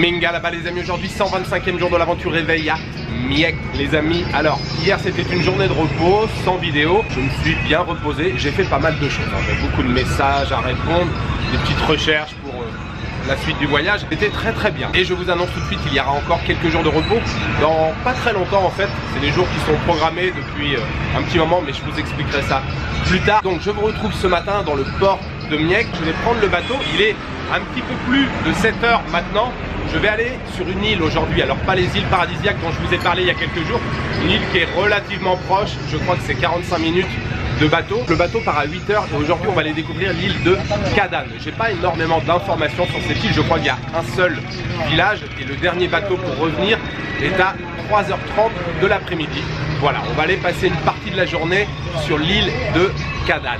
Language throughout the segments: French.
Minga là-bas les amis, aujourd'hui 125e jour de l'aventure réveil à Miek les amis. Alors hier c'était une journée de repos, sans vidéo, je me suis bien reposé, j'ai fait pas mal de choses, j'ai beaucoup de messages à répondre, des petites recherches pour la suite du voyage, c'était très bien. Et je vous annonce tout de suite qu'il y aura encore quelques jours de repos, dans pas très longtemps en fait, c'est des jours qui sont programmés depuis un petit moment, mais je vous expliquerai ça plus tard. Donc je vous retrouve ce matin dans le port de Miek, je vais prendre le bateau, il est un petit peu plus de 7 heures maintenant. Je vais aller sur une île aujourd'hui, alors pas les îles paradisiaques dont je vous ai parlé il y a quelques jours, une île qui est relativement proche, je crois que c'est 45 minutes de bateau. Le bateau part à 8 heures et aujourd'hui on va aller découvrir l'île de Kadan. J'ai pas énormément d'informations sur cette île, je crois qu'il y a un seul village et le dernier bateau pour revenir est à 3h30 de l'après-midi. Voilà, on va aller passer une partie de la journée sur l'île de Kadan.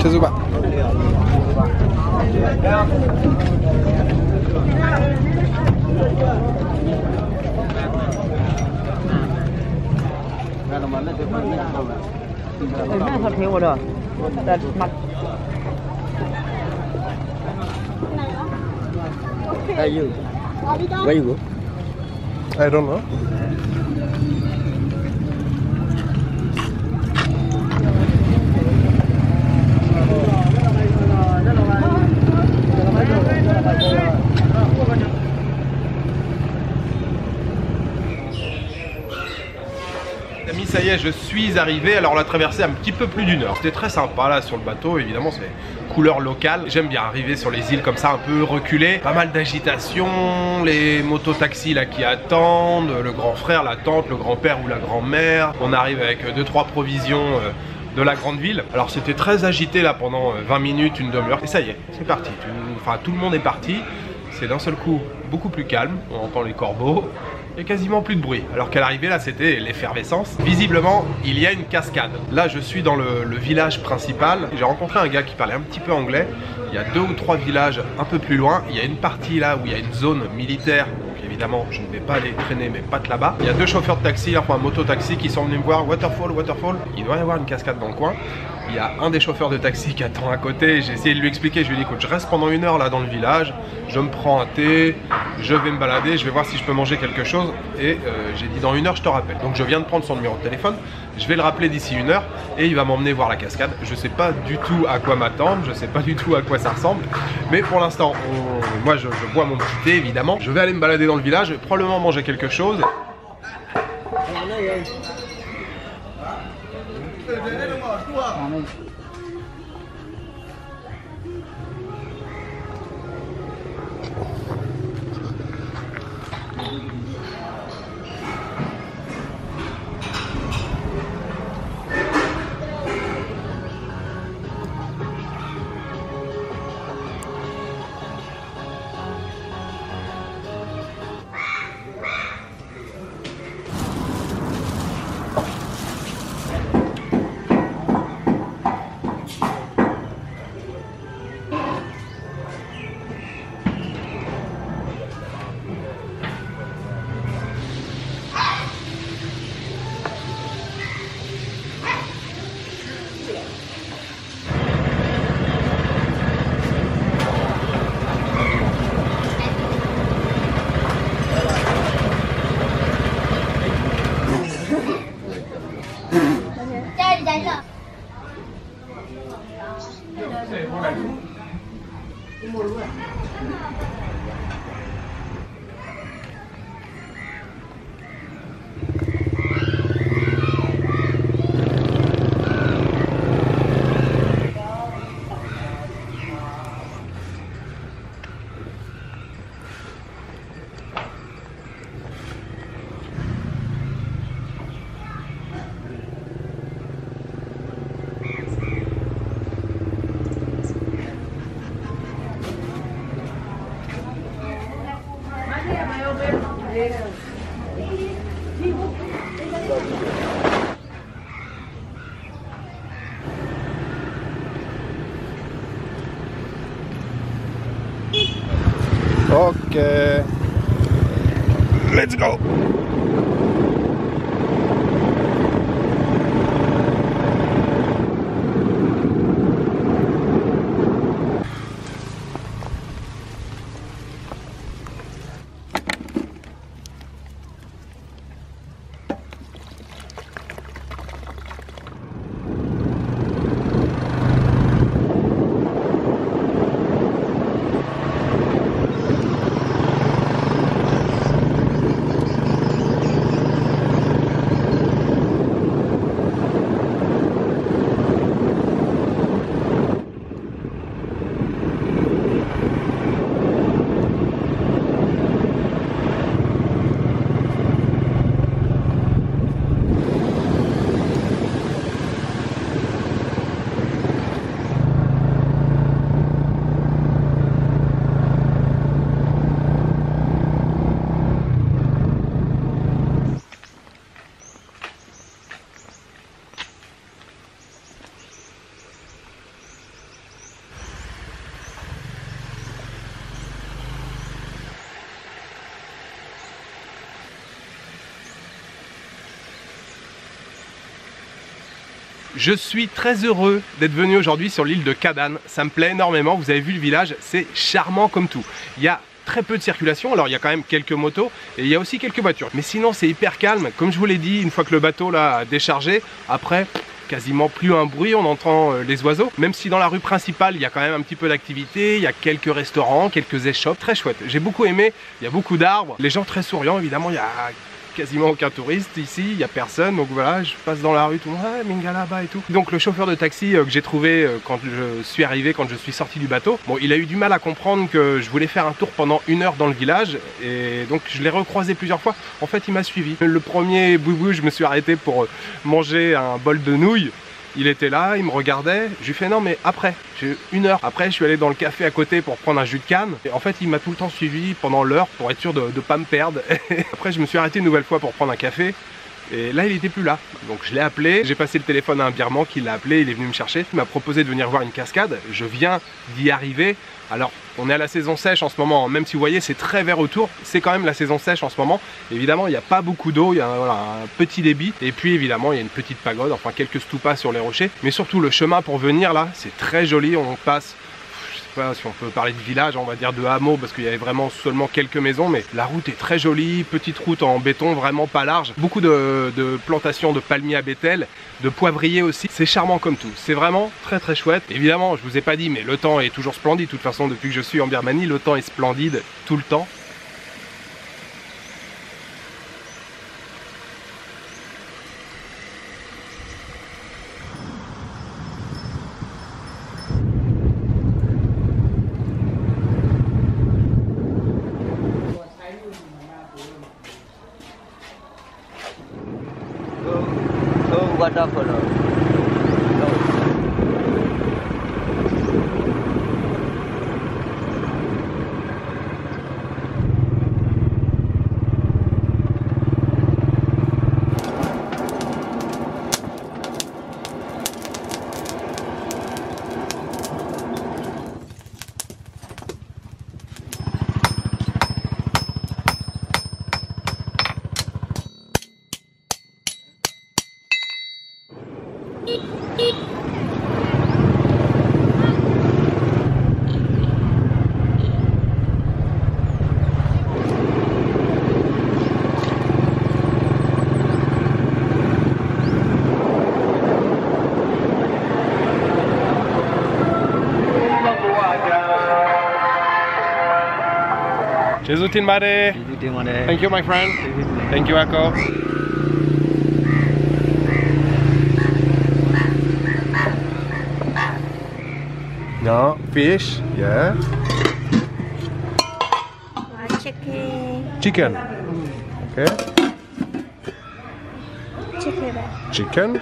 Chezuba. Are you? Where you go? I don't know. Amis, ça y est, je suis arrivé. Alors on a traversé un petit peu plus d'une heure. C'était très sympa là sur le bateau, évidemment c'est couleur locale. J'aime bien arriver sur les îles comme ça un peu reculées. Pas mal d'agitation, les mototaxis là qui attendent, le grand frère, la tante, le grand-père ou la grand-mère. On arrive avec 2-3 provisions de la grande ville. Alors c'était très agité là pendant 20 minutes, une demi-heure. Et ça y est, c'est parti. Enfin tout le monde est parti. C'est d'un seul coup beaucoup plus calme. On entend les corbeaux. Il n'y a quasiment plus de bruit. Alors qu'à l'arrivée là c'était l'effervescence. Visiblement il y a une cascade. Là je suis dans le village principal. J'ai rencontré un gars qui parlait un petit peu anglais. Il y a 2 ou 3 villages un peu plus loin. Il y a une partie là où il y a une zone militaire. Donc évidemment je ne vais pas aller traîner mes pattes là-bas. Il y a 2 chauffeurs de taxi, enfin un moto-taxi qui sont venus me voir. Waterfall. Il doit y avoir une cascade dans le coin. Il y a un des chauffeurs de taxi qui attend à côté. J'ai essayé de lui expliquer. Je lui ai dit écoute, je reste pendant 1 heure là dans le village. Je me prends un thé. Je vais me balader. Je vais voir si je peux manger quelque chose. Et j'ai dit dans 1 heure je te rappelle. Donc je viens de prendre son numéro de téléphone. Je vais le rappeler d'ici 1 heure. Et il va m'emmener voir la cascade. Je sais pas du tout à quoi m'attendre. Je sais pas du tout à quoi ça ressemble. Mais pour l'instant, moi je bois mon petit thé évidemment. Je vais aller me balader dans le village. Probablement manger quelque chose. Ok, let's go. Je suis très heureux d'être venu aujourd'hui sur l'île de Ca d'Âne. Ça me plaît énormément. Vous avez vu le village, c'est charmant comme tout. Il y a très peu de circulation, alors il y a quand même quelques motos et il y a aussi quelques voitures. Mais sinon c'est hyper calme. Comme je vous l'ai dit, une fois que le bateau là a déchargé, après quasiment plus un bruit, on entend les oiseaux. Même si dans la rue principale, il y a quand même un petit peu d'activité, il y a quelques restaurants, quelques échoppes, très chouette. J'ai beaucoup aimé, il y a beaucoup d'arbres, les gens très souriants, évidemment, il y a quasiment aucun touriste ici, il n'y a personne, donc voilà, je passe dans la rue, tout le monde, ah, Minga là-bas et tout. Donc le chauffeur de taxi que j'ai trouvé quand je suis arrivé, quand je suis sorti du bateau, bon, il a eu du mal à comprendre que je voulais faire un tour pendant 1 heure dans le village, et donc je l'ai recroisé plusieurs fois. En fait, il m'a suivi. Le premier boubou, je me suis arrêté pour manger un bol de nouilles. Il était là, il me regardait, je lui fais non mais après, j'ai 1 heure. Après je suis allé dans le café à côté pour prendre un jus de canne. Et en fait il m'a tout le temps suivi pendant l'heure pour être sûr de ne pas me perdre. Après je me suis arrêté une nouvelle fois pour prendre un café. Et là il était plus là, donc je l'ai appelé, j'ai passé le téléphone à un birman qui l'a appelé, il est venu me chercher, il m'a proposé de venir voir une cascade, je viens d'y arriver. Alors on est à la saison sèche en ce moment, même si vous voyez c'est très vert autour, c'est quand même la saison sèche en ce moment. Évidemment il n'y a pas beaucoup d'eau, il y a voilà, un petit débit, et puis évidemment il y a une petite pagode, enfin quelques stupas sur les rochers, mais surtout le chemin pour venir là, c'est très joli, on passe... Pas si on peut parler de village, on va dire de hameau parce qu'il y avait vraiment seulement quelques maisons, mais la route est très jolie, petite route en béton vraiment pas large, beaucoup de plantations de palmiers à bétel, de poivriers aussi, c'est charmant comme tout, c'est vraiment très très chouette. Évidemment je vous ai pas dit mais le temps est toujours splendide, de toute façon depuis que je suis en Birmanie le temps est splendide tout le temps. follow. Jesu Tin Mare. Thank you, my friend. Thank you, Akko. No, fish, yeah. Chicken. Chicken. Okay. Chicken. Chicken.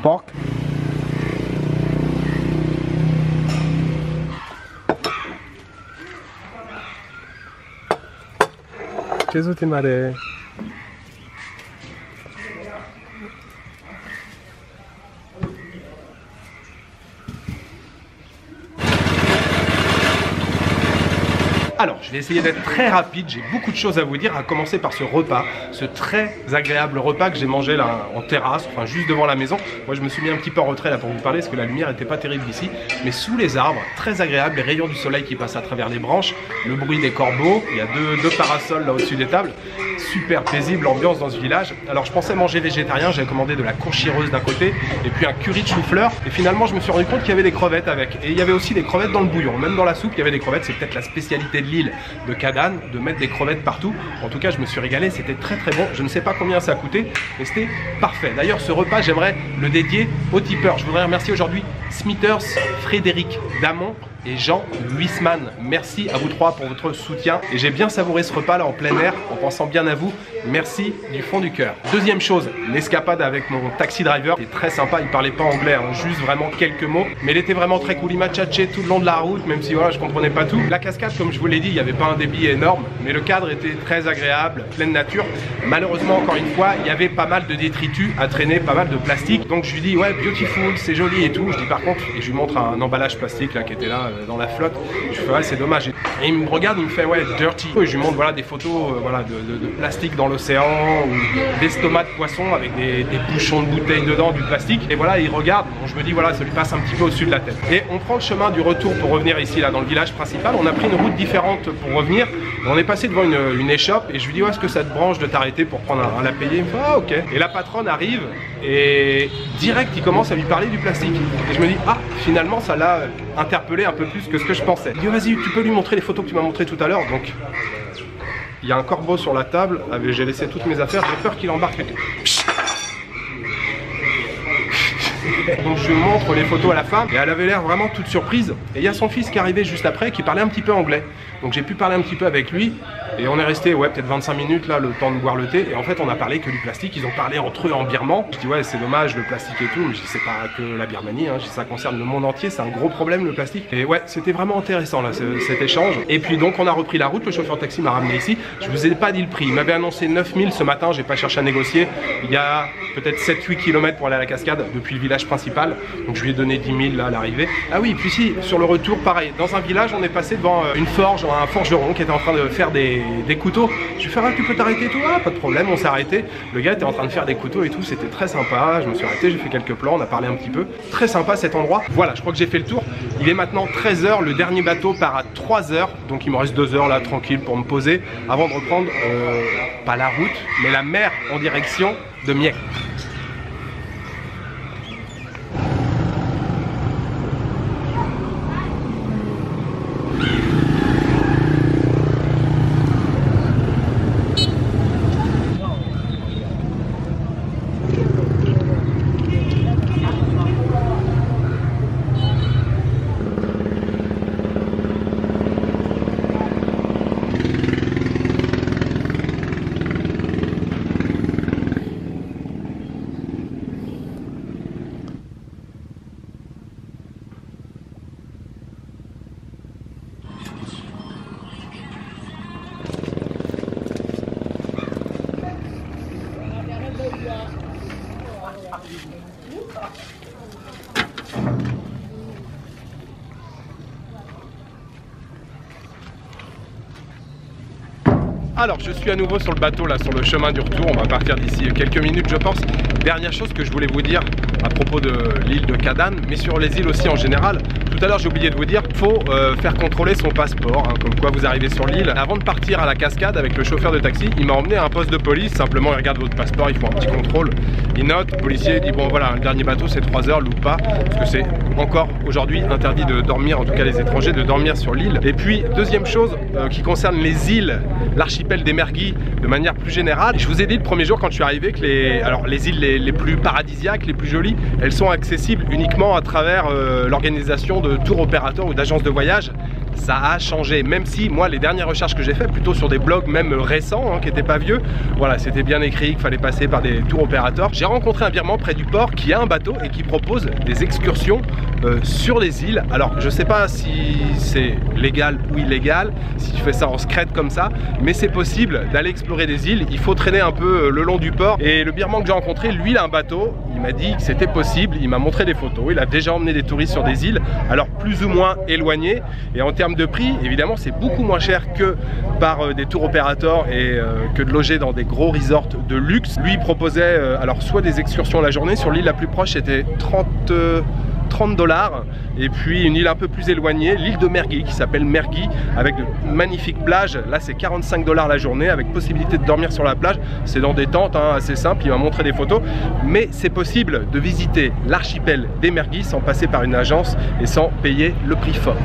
Pork. Jesu Tin Mare. Alors, je vais essayer d'être très rapide, j'ai beaucoup de choses à vous dire, à commencer par ce repas, ce très agréable repas que j'ai mangé là en terrasse, enfin juste devant la maison. Moi je me suis mis un petit peu en retrait là pour vous parler parce que la lumière n'était pas terrible ici, mais sous les arbres, très agréable, les rayons du soleil qui passent à travers les branches, le bruit des corbeaux, il y a deux parasols là au-dessus des tables. Super paisible l'ambiance dans ce village. Alors je pensais manger végétarien, j'avais commandé de la courge cireuse d'un côté et puis un curry de chou-fleur, et finalement je me suis rendu compte qu'il y avait des crevettes avec, et il y avait aussi des crevettes dans le bouillon, même dans la soupe il y avait des crevettes. C'est peut-être la spécialité de l'île de Kadaň de mettre des crevettes partout. En tout cas je me suis régalé, c'était très bon. Je ne sais pas combien ça a coûté, mais c'était parfait. D'ailleurs ce repas j'aimerais le dédier aux tipeurs. Je voudrais remercier aujourd'hui Smithers, Frédéric Damon et Jean Huisman. Merci à vous trois pour votre soutien, et j'ai bien savouré ce repas là en plein air en pensant bien à vous. Merci du fond du cœur. Deuxième chose, l'escapade avec mon taxi driver. C'était très sympa, il parlait pas anglais, hein, juste vraiment quelques mots, mais il était vraiment très cool. Il m'a tchatché tout le long de la route, même si voilà je comprenais pas tout. La cascade, comme je vous l'ai dit, il n'y avait pas un débit énorme, mais le cadre était très agréable, pleine nature. Malheureusement, encore une fois, il y avait pas mal de détritus à traîner, pas mal de plastique. Donc je lui dis ouais, beautiful, c'est joli et tout. Je dis par contre, et je lui montre un emballage plastique là qui était là dans la flotte. Je fais ouais, c'est dommage. Et il me regarde, il me fait ouais, dirty. Et je lui montre voilà des photos voilà de plastique dans l'océan, ou d'estomacs de poisson avec des bouchons de bouteilles dedans, du plastique. Et voilà, il regarde. Bon, je me dis voilà, ça lui passe un petit peu au-dessus de la tête. Et on prend le chemin du retour pour revenir ici là dans le village principal. On a pris une route différente pour revenir. On est passé devant une échoppe et je lui dis ouais, est-ce que ça te branche de t'arrêter pour prendre un la payer? Il me fait ah ok. Et la patronne arrive et direct il commence à lui parler du plastique. Et je me dis ah, finalement ça l'a interpellé un peu plus que ce que je pensais. Il dit vas-y, tu peux lui montrer les photos que tu m'as montrées tout à l'heure. Donc il y a un corbeau sur la table, j'ai laissé toutes mes affaires, j'ai peur qu'il embarque. Donc je lui montre les photos à la femme et elle avait l'air vraiment toute surprise. Et il y a son fils qui arrivait juste après qui parlait un petit peu anglais. Donc j'ai pu parler un petit peu avec lui et on est resté ouais, peut-être 25 minutes là, le temps de boire le thé. Et en fait on a parlé que du plastique, ils ont parlé entre eux en birman. Je dis ouais, c'est dommage le plastique et tout, mais je dis c'est pas que la Birmanie, hein. Je dis, ça concerne le monde entier, c'est un gros problème le plastique. Et ouais, c'était vraiment intéressant là cet échange. Et puis donc on a repris la route, le chauffeur taxi m'a ramené ici. Je vous ai pas dit le prix, il m'avait annoncé 9000 ce matin, j'ai pas cherché à négocier. Il y a peut-être 7-8 km pour aller à la cascade depuis le village principal. Donc je lui ai donné 10 000 là à l'arrivée. Ah oui, puis si, sur le retour pareil, dans un village on est passé devant une forge, un forgeron qui était en train de faire des couteaux. Je lui ai fait ah, tu peux t'arrêter et tout, ah, pas de problème, on s'est arrêté. Le gars était en train de faire des couteaux et tout, c'était très sympa. Je me suis arrêté, j'ai fait quelques plans, on a parlé un petit peu. Très sympa cet endroit. Voilà, je crois que j'ai fait le tour. Il est maintenant 13 h, le dernier bateau part à 3 h, donc il me reste 2 heures là tranquille pour me poser avant de reprendre pas la route, mais la mer en direction de Miek. Alors je suis à nouveau sur le bateau là, sur le chemin du retour. On va partir d'ici quelques minutes je pense. Dernière chose que je voulais vous dire à propos de l'île de Kadaň, mais sur les îles aussi en général. Tout à l'heure j'ai oublié de vous dire, il faut faire contrôler son passeport, hein, comme quoi vous arrivez sur l'île. Avant de partir à la cascade avec le chauffeur de taxi, il m'a emmené à un poste de police. Simplement il regarde votre passeport, il faut un petit contrôle. Il note, le policier dit bon voilà, le dernier bateau c'est 3 heures, loupe pas. Parce que c'est encore aujourd'hui interdit de dormir, en tout cas les étrangers, de dormir sur l'île. Et puis deuxième chose qui concerne les îles, l'archipel des Merguis de manière plus générale. Je vous ai dit le premier jour quand je suis arrivé que les îles les plus paradisiaques, les plus jolies, elles sont accessibles uniquement à travers l'organisation de tour opérateurs ou d'agences de voyage. Ça a changé, même si moi les dernières recherches que j'ai fait plutôt sur des blogs même récents, hein, qui n'étaient pas vieux, voilà, c'était bien écrit qu'il fallait passer par des tours opérateurs. J'ai rencontré un birman près du port qui a un bateau et qui propose des excursions sur les îles. Alors je sais pas si c'est légal ou illégal, si tu fais ça en secret comme ça, mais c'est possible d'aller explorer des îles. Il faut traîner un peu le long du port, et le birman que j'ai rencontré, lui il a un bateau, il m'a dit que c'était possible, il m'a montré des photos, il a déjà emmené des touristes sur des îles, alors plus ou moins éloignées, et en termes de prix, évidemment c'est beaucoup moins cher que par des tours opérateurs et que de loger dans des gros resorts de luxe. Lui il proposait alors soit des excursions à la journée, sur l'île la plus proche c'était 30 $, et puis une île un peu plus éloignée, l'île de Mergui, qui s'appelle Mergui, avec de magnifiques plages. Là c'est 45 $ la journée, avec possibilité de dormir sur la plage. C'est dans des tentes, hein, assez simple, il m'a montré des photos, mais c'est possible de visiter l'archipel des Mergui sans passer par une agence et sans payer le prix fort.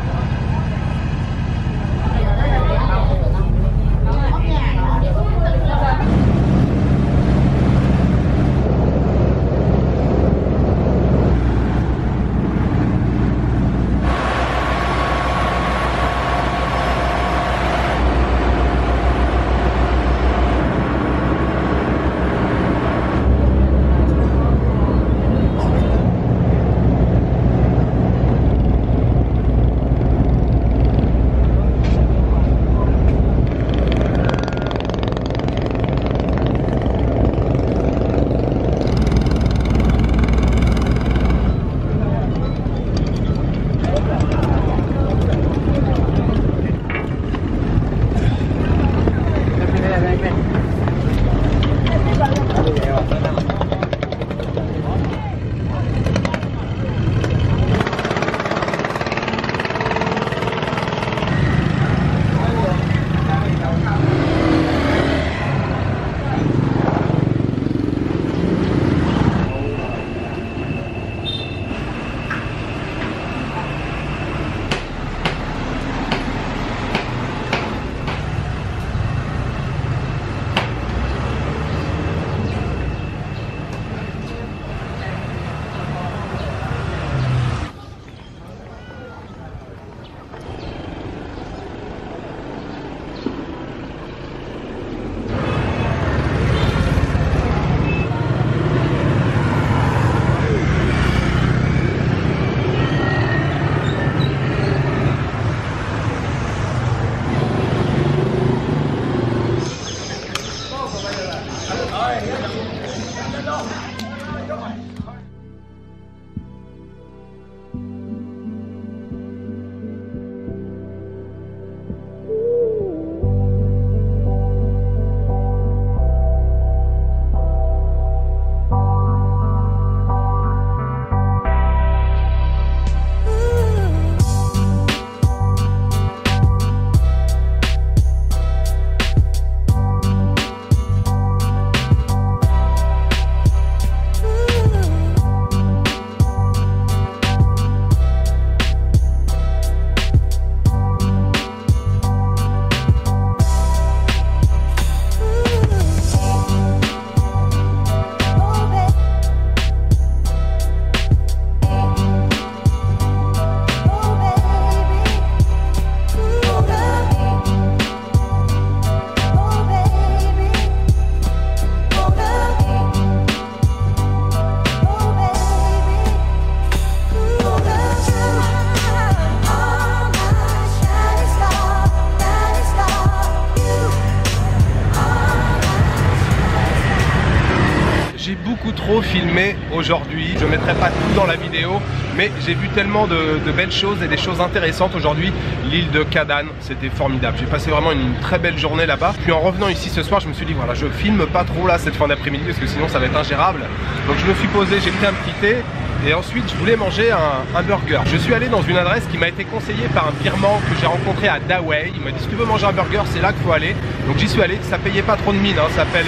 aujourd'hui. Je mettrai pas tout dans la vidéo, mais j'ai vu tellement de belles choses et des choses intéressantes aujourd'hui. L'île de Kadaň, c'était formidable. J'ai passé vraiment une très belle journée là-bas. Puis en revenant ici ce soir, je me suis dit voilà, je filme pas trop là cette fin d'après-midi parce que sinon ça va être ingérable. Donc je me suis posé, j'ai pris un petit thé. Et ensuite, je voulais manger un burger. Je suis allé dans une adresse qui m'a été conseillée par un Birman que j'ai rencontré à Dawei. Il m'a dit si tu veux manger un burger, c'est là qu'il faut aller. Donc j'y suis allé. Ça payait pas trop de mine. Hein. Ça s'appelle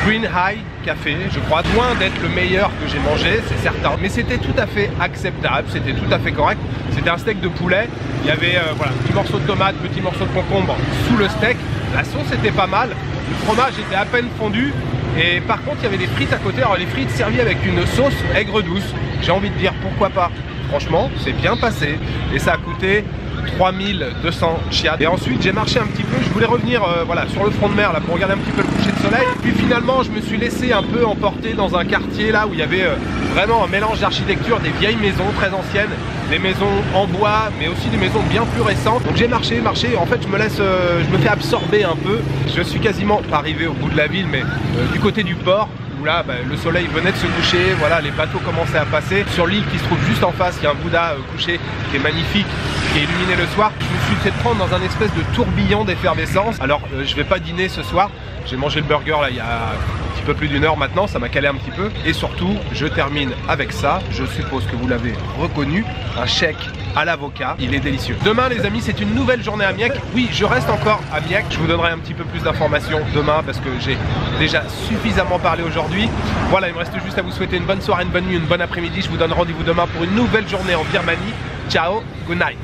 Green High Café, je crois. Loin d'être le meilleur que j'ai mangé, c'est certain. Mais c'était tout à fait acceptable. C'était tout à fait correct. C'était un steak de poulet. Il y avait voilà, petit morceau de tomate, petit morceau de concombre sous le steak. La sauce était pas mal. Le fromage était à peine fondu. Et par contre il y avait des frites à côté, alors les frites servies avec une sauce aigre douce. J'ai envie de dire pourquoi pas. Franchement c'est bien passé et ça a coûté 3200 chiads. Et ensuite j'ai marché un petit peu, je voulais revenir voilà, sur le front de mer là, pour regarder un petit peu le coucher de soleil. Puis finalement je me suis laissé un peu emporter dans un quartier là où il y avait vraiment un mélange d'architecture, des vieilles maisons très anciennes, des maisons en bois mais aussi des maisons bien plus récentes. Donc j'ai marché, en fait je me fais absorber un peu. Je suis quasiment pas arrivé au bout de la ville mais du côté du port. Là, le soleil venait de se coucher, voilà, les bateaux commençaient à passer. Sur l'île qui se trouve juste en face, il y a un Bouddha couché qui est magnifique, qui est illuminé le soir. Je me suis fait prendre dans un espèce de tourbillon d'effervescence. Alors, je vais pas dîner ce soir. J'ai mangé le burger là il y a un petit peu plus d'une heure maintenant, ça m'a calé un petit peu. Et surtout, je termine avec ça. Je suppose que vous l'avez reconnu, un chèque à l'avocat, il est délicieux. Demain les amis, c'est une nouvelle journée à Miek. Oui, je reste encore à Miek. Je vous donnerai un petit peu plus d'informations demain parce que j'ai déjà suffisamment parlé aujourd'hui. Voilà, il me reste juste à vous souhaiter une bonne soirée, une bonne nuit, une bonne après-midi. Je vous donne rendez-vous demain pour une nouvelle journée en Birmanie. Ciao, good night.